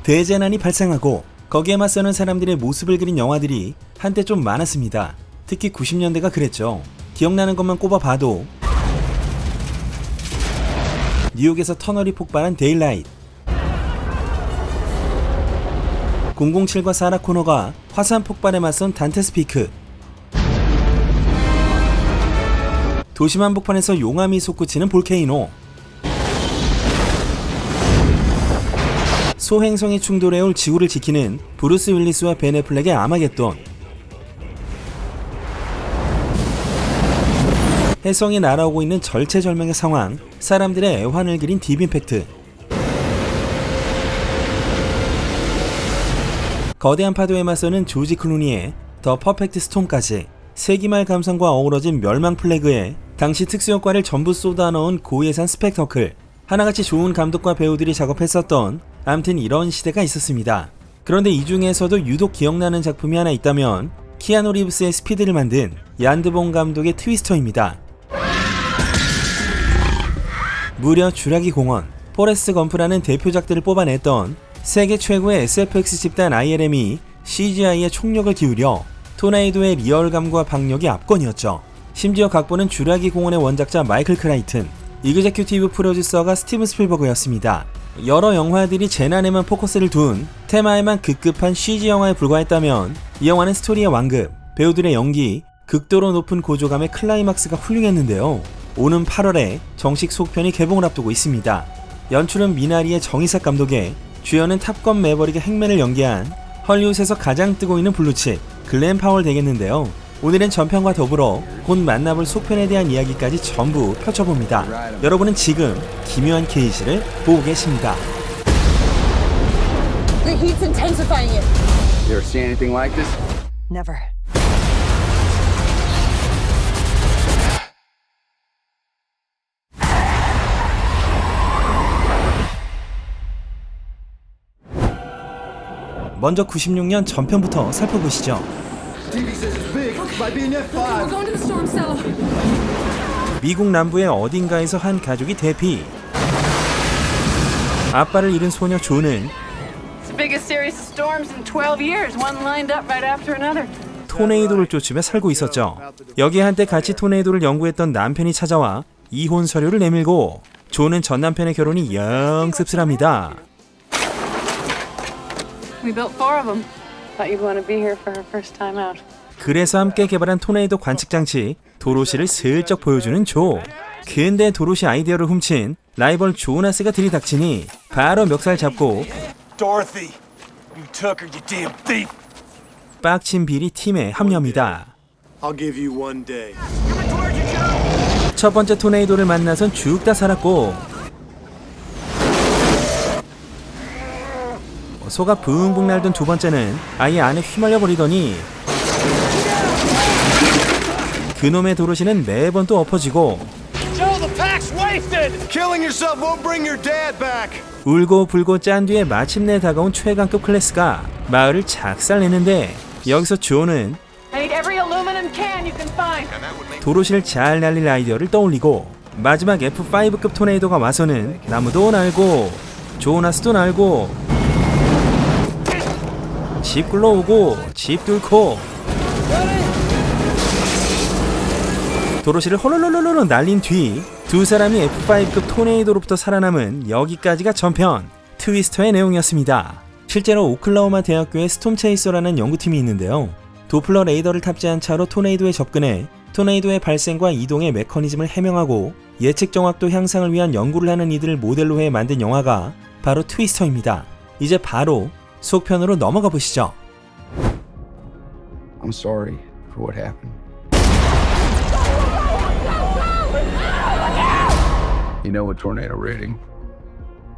대재난이 발생하고 거기에 맞서는 사람들의 모습을 그린 영화들이 한때 좀 많았습니다. 특히 90년대가 그랬죠. 기억나는 것만 꼽아봐도 뉴욕에서 터널이 폭발한 데일라이트, 007과 사라 코너가 화산 폭발에 맞선 단테스 피크, 도심 한복판에서 용암이 솟구치는 볼케이노, 소행성이 충돌해올 지구를 지키는 브루스 윌리스와 벤 애플렉의 아마겟돈, 해성이 날아오고 있는 절체절명의 상황, 사람들의 애환을 그린 딥 임팩트, 거대한 파도에 맞서는 조지 클루니의 더 퍼펙트 스톰까지 세기말 감성과 어우러진 멸망 플래그에 당시 특수효과를 전부 쏟아넣은 고예산 스펙터클, 하나같이 좋은 감독과 배우들이 작업했었던 암튼 이런 시대가 있었습니다. 그런데 이 중에서도 유독 기억나는 작품이 하나 있다면 키아누 리브스의 스피드를 만든 얀드봉 감독의 트위스터입니다. 무려 쥬라기 공원, 포레스트 검프라는 대표작들을 뽑아냈던 세계 최고의 SFX 집단 ILM이 CGI에 총력을 기울여 토네이도의 리얼감과 박력이 압권이었죠. 심지어 각본은 쥬라기 공원의 원작자 마이클 크라이튼, 이그제큐티브 프로듀서가 스티븐 스필버그였습니다. 여러 영화들이 재난에만 포커스를 둔 테마에만 급급한 CG 영화에 불과했다면 이 영화는 스토리의 완급, 배우들의 연기, 극도로 높은 고조감의 클라이막스가 훌륭했는데요. 오는 8월에 정식 속편이 개봉을 앞두고 있습니다. 연출은 미나리의 정이삭 감독에, 주연은 탑건 매버릭의 행맨을 연기한 헐리우드에서 가장 뜨고 있는 블루칩 글렌 파월 되겠는데요. 오늘은 전편과 더불어 곧 만나볼 속편에 대한 이야기까지 전부 펼쳐봅니다. 여러분은 지금 기묘한 케이지를 보고 계십니다. The heat's intensifying it. You ever seen anything like this? Never. 먼저 96년 전편부터 살펴보시죠. 미국 남부의 어딘가에서 한 가족이 대피. 아빠를 잃은 소녀 조는 토네이도를 쫓으며 살고 있었죠. 여기에 한때 같이 토네이도를 연구했던 남편이 찾아와 이혼 서류를 내밀고 조는 전 남편의 결혼이 영 씁쓸합니다. We built 4 of them. Thought you'd want to be here for her first time out. 그래서 함께 개발한 토네이도 관측 장치 도로시를 슬쩍 보여주는 조. 근데 도로시 아이디어를 훔친 라이벌 조나스가 들이닥치니 바로 멱살 잡고 Dorothy, you took her, you damn thief. 빡친 비리 팀에 합류합니다. I'll give you one day. 첫 번째 토네이도를 만나선 쭉 다 살았고 소가 붕붕 날던 두 번째는 아예 안에 휘말려 버리더니 그놈의 도로시는 매번 또 엎어지고 울고 불고 짠 뒤에 마침내 다가온 최강급 클래스가 마을을 작살내는데 여기서 조는 도로시를 잘 날릴 아이디어를 떠올리고 마지막 F5급 토네이도가 와서는 나무도 날고 조나스도 날고 집 굴러오고 집 뚫고 도로시를 홀롤롤롤로 날린 뒤 두 사람이 F5급 토네이도로부터 살아남은 여기까지가 전편 트위스터의 내용이었습니다. 실제로 오클라호마 대학교에 스톰체이서라는 연구팀이 있는데요. 도플러 레이더를 탑재한 차로 토네이도에 접근해 토네이도의 발생과 이동의 메커니즘을 해명하고 예측 정확도 향상을 위한 연구를 하는 이들을 모델로 해 만든 영화가 바로 트위스터입니다. 이제 바로 속편으로 넘어가 보시죠. I'm sorry for what happened. You know what tornado rating?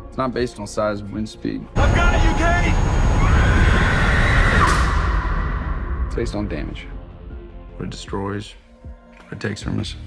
It's not based on size of wind speed. I've got you, Kate! It's based on damage. What it destroys, what it takes from us.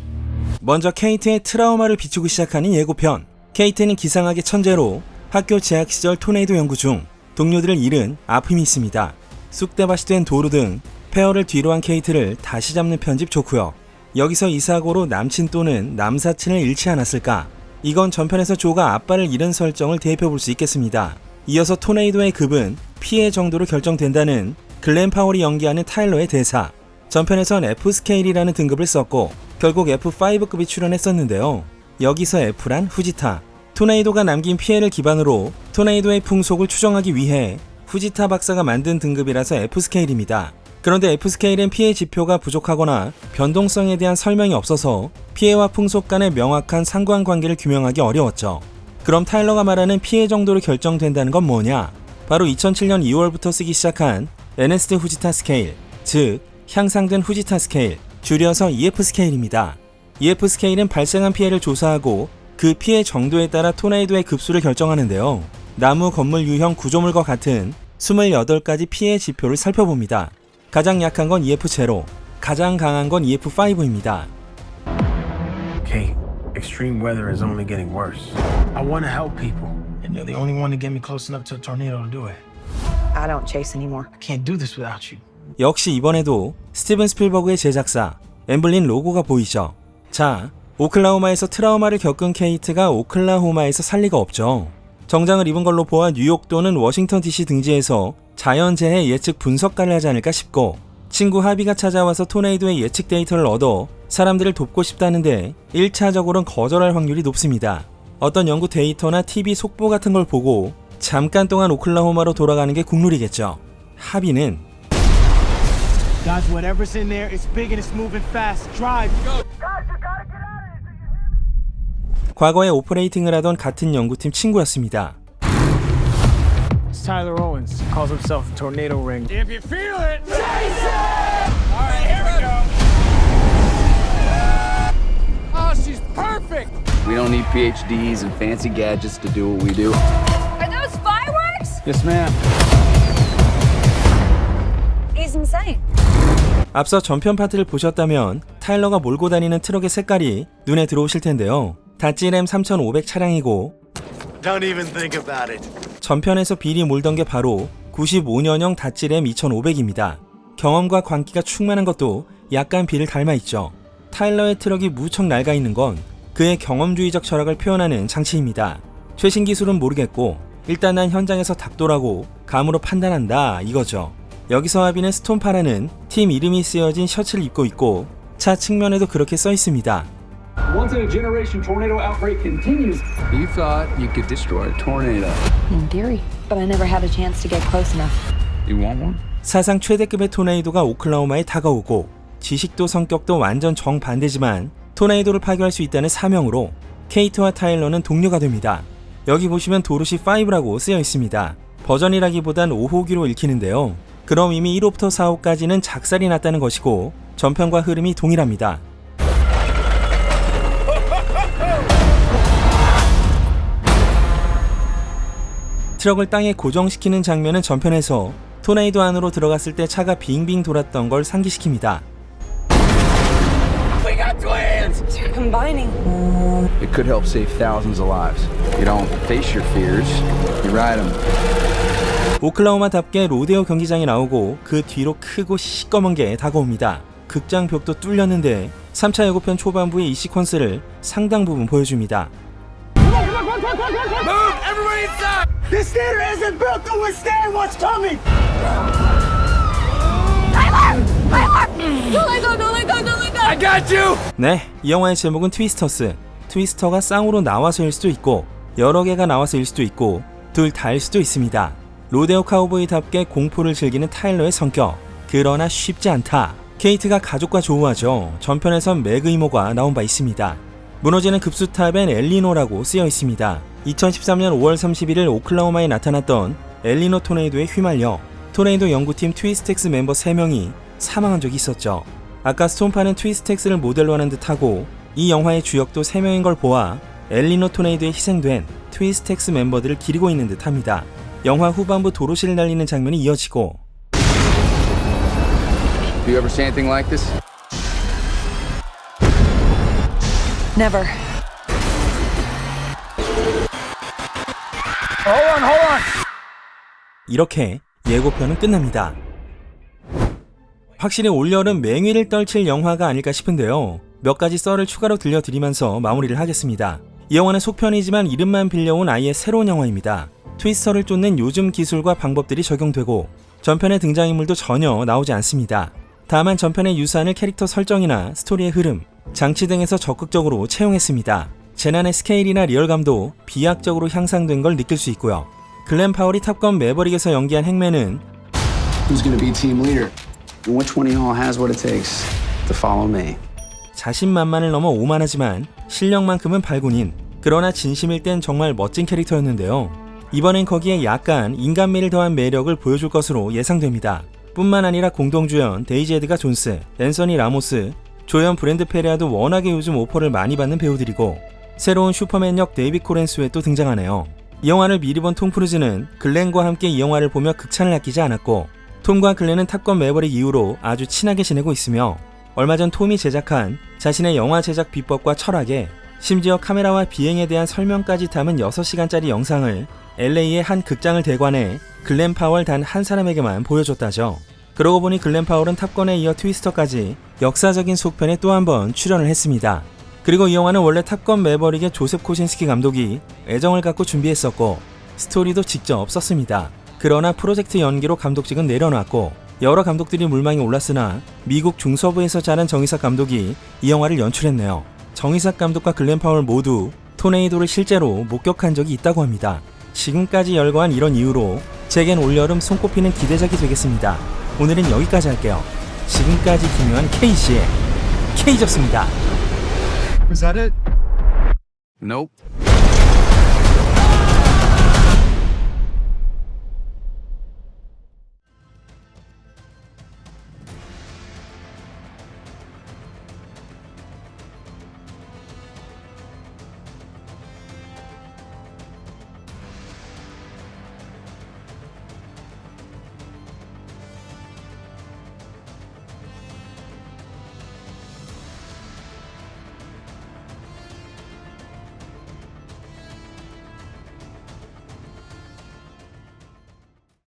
먼저 케이트의 트라우마를 비추고 시작하는 예고편. 케이트는 기상학의 천재로 학교 재학 시절 토네이도 연구 중 동료들을 잃은 아픔이 있습니다. 쑥대밭이 된 도로 등 페어를 뒤로 한 케이트를 다시 잡는 편집 좋고요. 여기서 이 사고로 남친 또는 남사친을 잃지 않았을까? 이건 전편에서 조가 아빠를 잃은 설정을 대입해 볼 수 있겠습니다. 이어서 토네이도의 급은 피해 정도로 결정된다는 글렌 파월이 연기하는 타일러의 대사. 전편에선 F 스케일이라는 등급을 썼고 결국 F5급이 출연했었는데요. 여기서 F란 후지타. 토네이도가 남긴 피해를 기반으로 토네이도의 풍속을 추정하기 위해 후지타 박사가 만든 등급이라서 F 스케일입니다. 그런데 F 스케일엔 피해 지표가 부족하거나 변동성에 대한 설명이 없어서 피해와 풍속 간의 명확한 상관관계를 규명하기 어려웠죠. 그럼 타일러가 말하는 피해 정도로 결정된다는 건 뭐냐? 바로 2007년 2월부터 쓰기 시작한 Enhanced 후지타 스케일, 즉 향상된 후지타 스케일, 줄여서 EF 스케일입니다. EF 스케일은 발생한 피해를 조사하고 그 피해 정도에 따라 토네이도의 급수를 결정하는데요. 나무, 건물, 유형, 구조물과 같은 28가지 피해 지표를 살펴봅니다. 가장 약한 건 EF0, 가장 강한 건 EF5입니다. Kate, extreme weather is only getting worse. I want to help people, and you're the only one to get me close enough to a tornado to do it. I don't chase anymore. I can't do this without you. 역시 이번에도 스티븐 스필버그의 제작사 엠블린 로고가 보이죠. 자, 오클라호마에서 트라우마를 겪은 케이트가 오클라호마에서 살 리가 없죠. 정장을 입은 걸로 보아 뉴욕 또는 워싱턴 DC 등지에서 자연재해 예측 분석가를 하지 않을까 싶고, 친구 하비가 찾아와서 토네이도의 예측 데이터를 얻어 사람들을 돕고 싶다는데 1차적으로는 거절할 확률이 높습니다. 어떤 연구 데이터나 TV 속보 같은 걸 보고 잠깐 동안 오클라호마로 돌아가는 게 국룰이겠죠. 하비는 Guys, whatever's in there, it's big and it's moving fast. Drive. Go. 과거에 오퍼레이팅을 하던 같은 연구팀 친구였습니다. It's Tyler Owens. Calls himself a tornado ring. If you feel it, Jason! All right, here we go. Oh, she's perfect. We don't need PhDs and fancy gadgets to do what we do. Are those fireworks? Yes, ma'am. He's insane. 앞서 전편 파트를 보셨다면 타일러가 몰고 다니는 트럭의 색깔이 눈에 들어오실 텐데요. 다찌램 3500 차량이고 Don't even think about it. 전편에서 비리 몰던 게 바로 95년형 다찌램 2500입니다. 경험과 광기가 충만한 것도 약간 비를 닮아있죠. 타일러의 트럭이 무척 낡아있는 건 그의 경험주의적 철학을 표현하는 장치입니다. 최신 기술은 모르겠고 일단 난 현장에서 닥돌하고 감으로 판단한다 이거죠. 여기서 하비는 스톰파라는 팀 이름이 쓰여진 셔츠를 입고 있고 차 측면에도 그렇게 써 있습니다. Once in a generation tornado outbreak continues. You thought you could destroy a tornado. In theory. But I never had a chance to get close enough. You want one? 사상 최대급의 토네이도가 오클라호마에 다가오고 지식도 성격도 완전 정반대지만 토네이도를 파괴할 수 있다는 사명으로 케이트와 타일러는 동료가 됩니다. 여기 보시면 도르시 5라고 쓰여 있습니다. 버전이라기보단 5호기로 읽히는데요. 그럼 이미 1호부터 4호까지는 작살이 났다는 것이고 전편과 흐름이 동일합니다. 트럭을 땅에 고정시키는 장면은 전편에서 토네이도 안으로 들어갔을 때 차가 빙빙 돌았던 걸 상기시킵니다. We got twins! They're combining. It could help save thousands of lives. You don't face your fears, you ride them. 오클라호마답게 로데오 경기장이 나오고 그 뒤로 크고 시꺼먼 게 다가옵니다. 극장 벽도 뚫렸는데 3차 예고편 초반부의 이 시퀀스를 상당 부분 보여줍니다. Move! Everybody inside! This theater isn't built to withstand what's coming! Don't let go, don't let go, don't let go! I got you! 네, 이 영화의 제목은 트위스터스. 트위스터가 쌍으로 나와서일 수도 있고 여러 개가 나와서일 수도 있고 둘 다일 수도 있습니다. 로데오 카우보이답게 공포를 즐기는 타일러의 성격. 그러나 쉽지 않다. 케이트가 가족과 조우하죠. 전편에선 맥 이모가 나온 바 있습니다. 무너지는 급수탑엔 엘리노라고 쓰여 있습니다. 2013년 5월 31일 오클라호마에 나타났던 엘리노 토네이도에 휘말려 토네이도 연구팀 트위스텍스 멤버 3명이 사망한 적이 있었죠. 아까 스톰파는 트위스텍스를 모델로 하는 듯하고 이 영화의 주역도 3명인 걸 보아 엘리노 토네이도에 희생된 트위스텍스 멤버들을 기리고 있는 듯합니다. 영화 후반부 도로시를 날리는 장면이 이어지고 Do you ever see anything like this? Never. Hold on! 이렇게 예고편은 끝납니다. 확실히 올여름 맹위를 떨칠 영화가 아닐까 싶은데요. 몇 가지 썰을 추가로 들려드리면서 마무리를 하겠습니다. 이 영화는 속편이지만 이름만 빌려온 아예 새로운 영화입니다. 트위스터를 쫓는 요즘 기술과 방법들이 적용되고 전편의 등장인물도 전혀 나오지 않습니다. 다만 전편의 유사한을 캐릭터 설정이나 스토리의 흐름, 장치 등에서 적극적으로 채용했습니다. 재난의 스케일이나 리얼감도 비약적으로 향상된 걸 느낄 수 있고요. 글렌 파월이 탑건 매버릭에서 연기한 행맨은 Who's gonna be team leader? And which one of y'all has what it takes to follow me? 자신만만을 넘어 오만하지만 실력만큼은 발군인, 그러나 진심일 땐 정말 멋진 캐릭터였는데요. 이번엔 거기에 약간 인간미를 더한 매력을 보여줄 것으로 예상됩니다. 뿐만 아니라 공동주연 데이지 에드가 존스, 앤서니 라모스, 조연 브랜드 페레아도 워낙에 요즘 오퍼를 많이 받는 배우들이고 새로운 슈퍼맨 역 데이빗 코렌스웨도 등장하네요. 이 영화를 미리 본 톰 크루즈는 글렌과 함께 이 영화를 보며 극찬을 아끼지 않았고 톰과 글렌은 탑건 매버릭 이후로 아주 친하게 지내고 있으며 얼마 전 톰이 제작한 자신의 영화 제작 비법과 철학에 심지어 카메라와 비행에 대한 설명까지 담은 6시간짜리 영상을 LA의 한 극장을 대관해 글렌 파월 단 한 사람에게만 보여줬다죠. 그러고 보니 글렌 파월은 탑건에 이어 트위스터까지 역사적인 속편에 또 한 번 출연을 했습니다. 그리고 이 영화는 원래 탑건 매버릭의 조셉 코신스키 감독이 애정을 갖고 준비했었고 스토리도 직접 썼습니다. 그러나 프로젝트 연기로 감독직은 내려놨고 여러 감독들이 물망에 올랐으나 미국 중서부에서 자란 정의삭 감독이 이 영화를 연출했네요. 정의삭 감독과 글렌 파월 모두 토네이도를 실제로 목격한 적이 있다고 합니다. 지금까지 열거한 이런 이유로 제겐 올여름 손꼽히는 기대작이 되겠습니다. 오늘은 여기까지 할게요. 지금까지 기묘한 K씨의 K졌습니다. Was that it? Nope.